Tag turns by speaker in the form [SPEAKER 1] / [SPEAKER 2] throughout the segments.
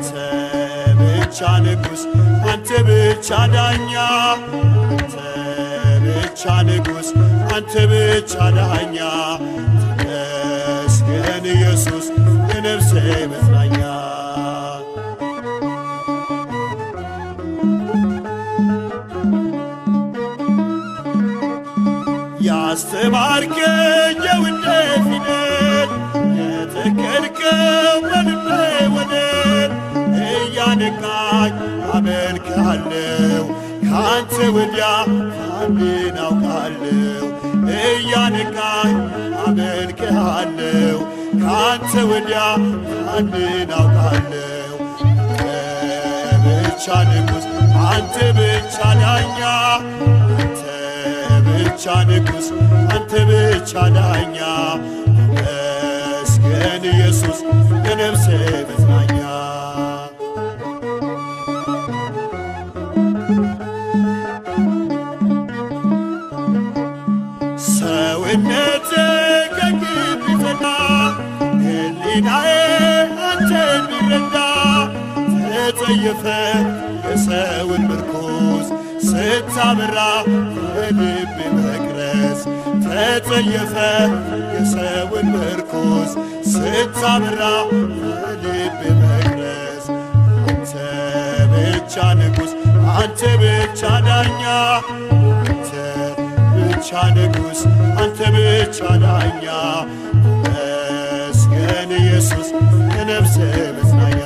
[SPEAKER 1] አንተ ብቻ ንጉሥ አንተ ብቻ ዳኛ አንተ ብቻ ንጉሥ አንተ ብቻ ዳኛ ተመስገን ኢየሱስ የነፍሴ መጽናኛ ያስተማርከኝ የውዴ ፊደል የተከልከው በልቤ ወደል እያነቃኝ አመልክሃለሁ ካንተ ወዲያ ማንን አውቃለሁ እያነቃኝ አመልክሃለሁ ካንተ ወዲያ ማንን አውቃለሁ አንተ ብቻ ንጉሥ አንተ ብቻ ዳኛ አንተ ብቻ ንጉሥ አንተ ብቻ ዳኛ ተመስገን ኢየሱስ የነፍሴ መጽናኛ ሰውነቴ ከግፍ ቢጸና ሕሊናዬ አንተን ቢረዳ ተጸየፈ የሰውን ምርኩዝ ስታበራ በልቤ መቅረዝ ተጸየፈ የሰውን ምርኩዝ ስታበራ በልቤ መቅረዝ አንተ ብቻ ንጉሥ አንተ ብቻ ዳኛ አንተ ብቻ ንጉሥ አንተ ብቻ ዳኛ ተመስገን ኢየሱስ የነፍሴ መጽናኛ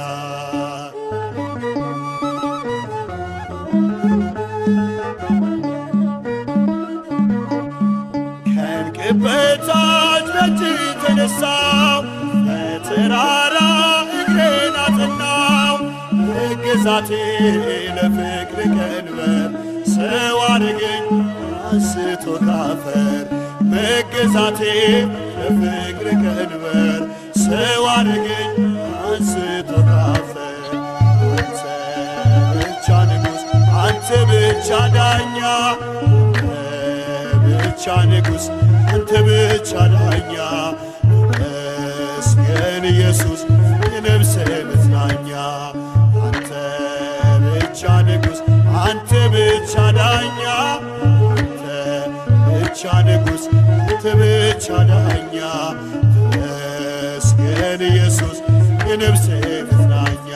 [SPEAKER 1] በታች በእጅ ተነሳው በተራራ እግሬን አጸናው ግዛቴ ለፍቅር ቀንበር ሰው አረገኝ አንስቶ ካፈር መገዛቴ ለፍቅር ቀንበር ሰው አረገኝ አንስቶ ካፈር አንተ ብቻ ንጉሥ አንተ ብቻ ዳኛ ብቻ ንጉሥ አንተ ብቻ ዳኛ ተመስገን ኢየሱስ የነፍሴ መጽናኛ አንተ ብቻ ንጉሥ አንተ ብቻ ዳኛ አንተ ብቻ ንጉሥ አንተ ብቻ ዳኛ ተመስገን ኢየሱስ የነፍሴ መጽናኛ